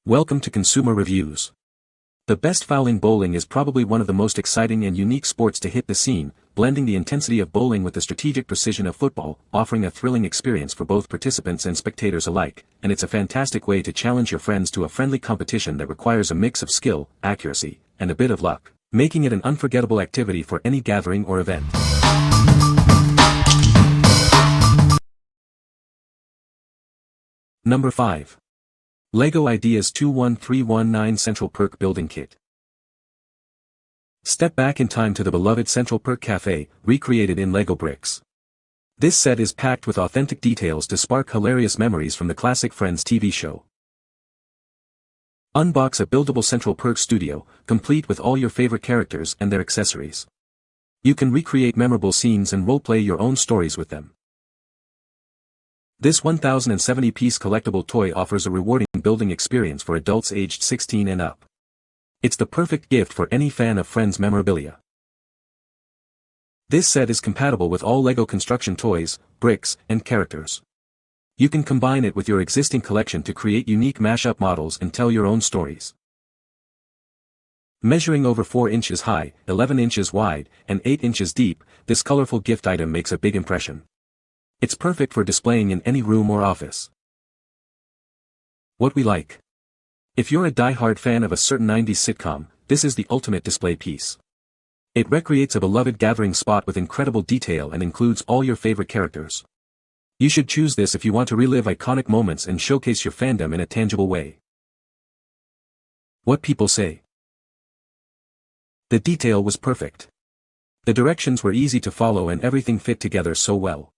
Welcome to Consumer Reviews. The best fowling bowling is probably one of the most exciting and unique sports to hit the scene, blending the intensity of bowling with the strategic precision of football, offering a thrilling experience for both participants and spectators alike, and it's a fantastic way to challenge your friends to a friendly competition that requires a mix of skill, accuracy, and a bit of luck, making it an unforgettable activity for any gathering or event. Number 5. LEGO Ideas 21319 Central Perk Building Kit. Step back in time to the beloved Central Perk Cafe, recreated in LEGO bricks. This set is packed with authentic details to spark hilarious memories from the classic Friends TV show. Unbox a buildable Central Perk studio, complete with all your favorite characters and their accessories. You can recreate memorable scenes and roleplay your own stories with them. This 1070-piece collectible toy offers a rewarding building experience for adults aged 16 and up. It's the perfect gift for any fan of Friends memorabilia. This set is compatible with all LEGO construction toys, bricks, and characters. You can combine it with your existing collection to create unique mashup models and tell your own stories. Measuring over 4 inches high, 11 inches wide, and 8 inches deep, this colorful gift item makes a big impression. It's perfect for displaying in any room or office. What we like. If you're a die-hard fan of a certain 90s sitcom, this is the ultimate display piece. It recreates a beloved gathering spot with incredible detail and includes all your favorite characters. You should choose this if you want to relive iconic moments and showcase your fandom in a tangible way. What people say. The detail was perfect. The directions were easy to follow and everything fit together so well.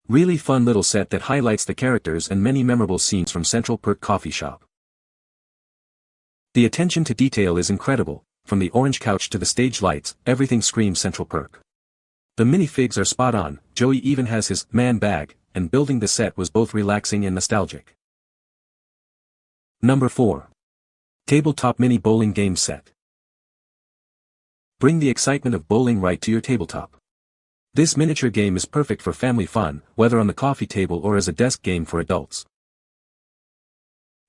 Really fun little set that highlights the characters and many memorable scenes from Central Perk Coffee Shop. The attention to detail is incredible, from the orange couch to the stage lights, everything screams Central Perk. The minifigs are spot on, Joey even has his man bag, and building the set was both relaxing and nostalgic. Number 4. Tabletop Mini Bowling Game Set. Bring the excitement of bowling right to your tabletop. This miniature game is perfect for family fun, whether on the coffee table or as a desk game for adults.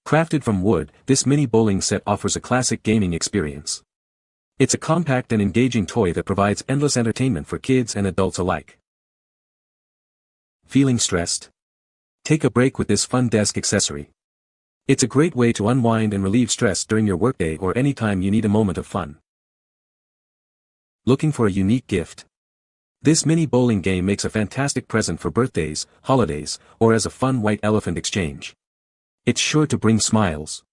Crafted from wood, this mini bowling set offers a classic gaming experience. It's a compact and engaging toy that provides endless entertainment for kids and adults alike. Feeling stressed? Take a break with this fun desk accessory. It's a great way to unwind and relieve stress during your workday or anytime you need a moment of fun. Looking for a unique gift? This mini bowling game makes a fantastic present for birthdays, holidays, or as a fun white elephant exchange. It's sure to bring smiles.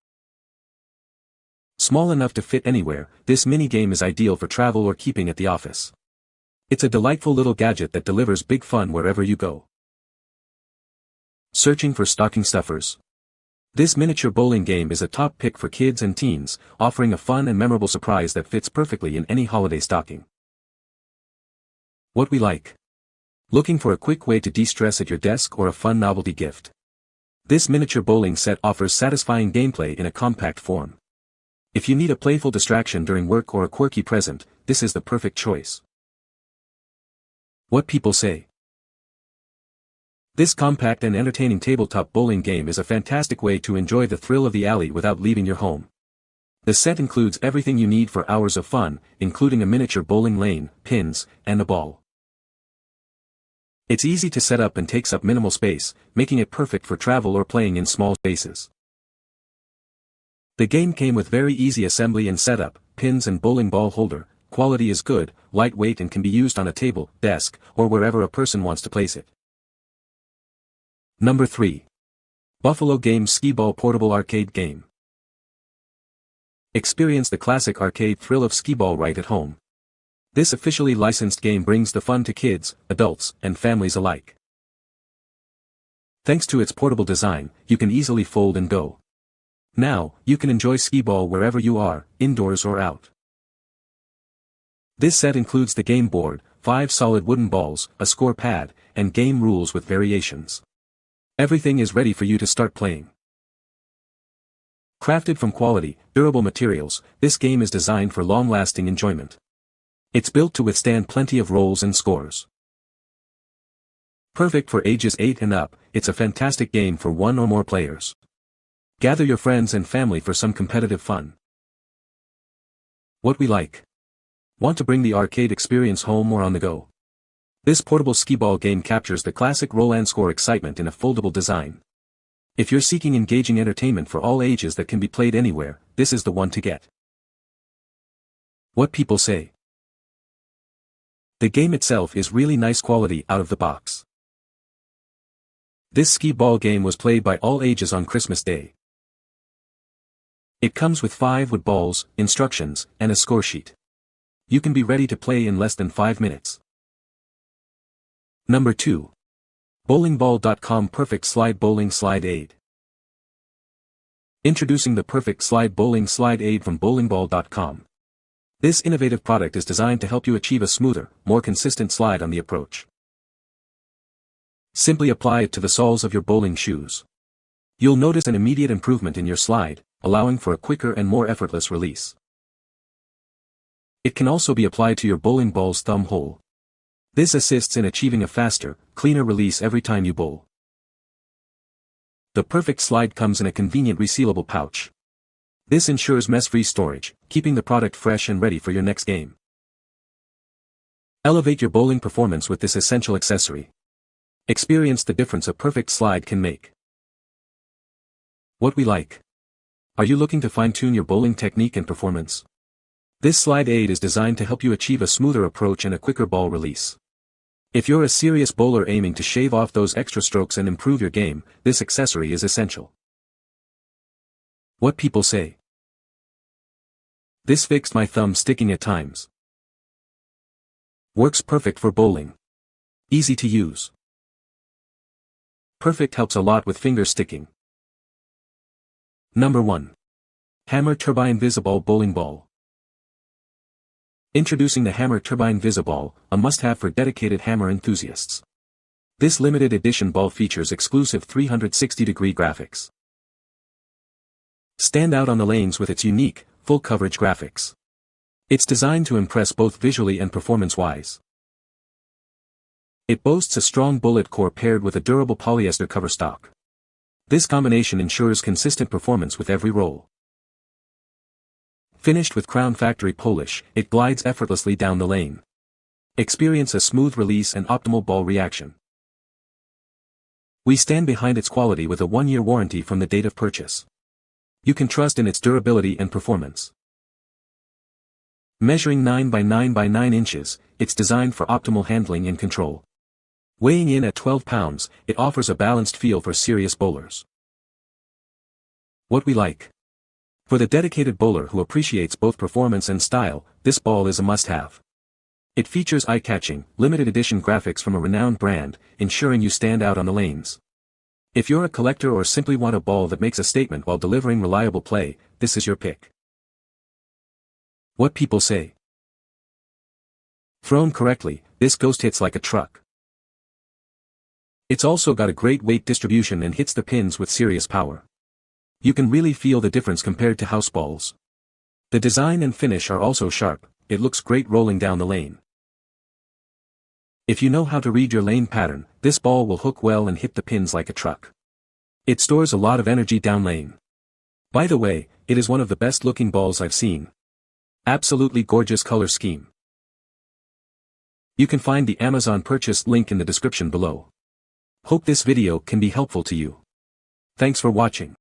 Small enough to fit anywhere, this mini game is ideal for travel or keeping at the office. It's a delightful little gadget that delivers big fun wherever you go. Searching for stocking stuffers? This miniature bowling game is a top pick for kids and teens, offering a fun and memorable surprise that fits perfectly in any holiday stocking. What we like. Looking for a quick way to de-stress at your desk or a fun novelty gift? This miniature bowling set offers satisfying gameplay in a compact form. If you need a playful distraction during work or a quirky present, this is the perfect choice. What people say. This compact and entertaining tabletop bowling game is a fantastic way to enjoy the thrill of the alley without leaving your home. The set includes everything you need for hours of fun, including a miniature bowling lane, pins, and a ball. It's easy to set up and takes up minimal space, making it perfect for travel or playing in small spaces. The game came with very easy assembly and setup, pins and bowling ball holder, quality is good, lightweight and can be used on a table, desk, or wherever a person wants to place it. Number 3. Buffalo Games Skee-Ball Portable Arcade Game. Experience the classic arcade thrill of Skee-Ball right at home. This officially licensed game brings the fun to kids, adults, and families alike. Thanks to its portable design, you can easily fold and go. Now, you can enjoy Skee-Ball wherever you are, indoors or out. This set includes the game board, 5 solid wooden balls, a score pad, and game rules with variations. Everything is ready for you to start playing. Crafted from quality, durable materials, this game is designed for long-lasting enjoyment. It's built to withstand plenty of rolls and scores. Perfect for ages 8 and up, it's a fantastic game for 1 or more players. Gather your friends and family for some competitive fun. What we like. Want to bring the arcade experience home or on the go? This portable Skee-Ball game captures the classic roll-and-score excitement in a foldable design. If you're seeking engaging entertainment for all ages that can be played anywhere, this is the one to get. What people say. The game itself is really nice quality out of the box. This Skee-Ball game was played by all ages on Christmas Day. It comes with 5 wood balls, instructions, and a score sheet. You can be ready to play in less than 5 minutes. Number 2. BowlingBall.com Perfect Slide Bowling Slide Aid. Introducing the Perfect Slide Bowling Slide Aid from BowlingBall.com. This innovative product is designed to help you achieve a smoother, more consistent slide on the approach. Simply apply it to the soles of your bowling shoes. You'll notice an immediate improvement in your slide, allowing for a quicker and more effortless release. It can also be applied to your bowling ball's thumb hole. This assists in achieving a faster, cleaner release every time you bowl. The Perfect Slide comes in a convenient resealable pouch. This ensures mess-free storage, keeping the product fresh and ready for your next game. Elevate your bowling performance with this essential accessory. Experience the difference a perfect slide can make. What we like. Are you looking to fine-tune your bowling technique and performance? This slide aid is designed to help you achieve a smoother approach and a quicker ball release. If you're a serious bowler aiming to shave off those extra strokes and improve your game, this accessory is essential. What people say. This fixed my thumb sticking at times. Works perfect for bowling. Easy to use. Perfect helps a lot with finger sticking. Number 1. Hammer Turbine Viz-a-Ball Bowling Ball. Introducing the Hammer Turbine Viz-a-Ball, a must-have for dedicated hammer enthusiasts. This limited edition ball features exclusive 360-degree graphics. Stand out on the lanes with its unique, full-coverage graphics. It's designed to impress both visually and performance-wise. It boasts a strong bullet core paired with a durable polyester cover stock. This combination ensures consistent performance with every roll. Finished with Crown Factory polish, it glides effortlessly down the lane. Experience a smooth release and optimal ball reaction. We stand behind its quality with a 1-year warranty from the date of purchase. You can trust in its durability and performance. Measuring 9 by 9 by 9 inches, it's designed for optimal handling and control. Weighing in at 12 pounds, it offers a balanced feel for serious bowlers. What we like. For the dedicated bowler who appreciates both performance and style, this ball is a must-have. It features eye-catching, limited edition graphics from a renowned brand, ensuring you stand out on the lanes. If you're a collector or simply want a ball that makes a statement while delivering reliable play, this is your pick. What people say. Thrown correctly, this ghost hits like a truck. It's also got a great weight distribution and hits the pins with serious power. You can really feel the difference compared to house balls. The design and finish are also sharp, it looks great rolling down the lane. If you know how to read your lane pattern, this ball will hook well and hit the pins like a truck. It stores a lot of energy down lane. By the way, it is one of the best looking balls I've seen. Absolutely gorgeous color scheme. You can find the Amazon purchase link in the description below. Hope this video can be helpful to you. Thanks for watching.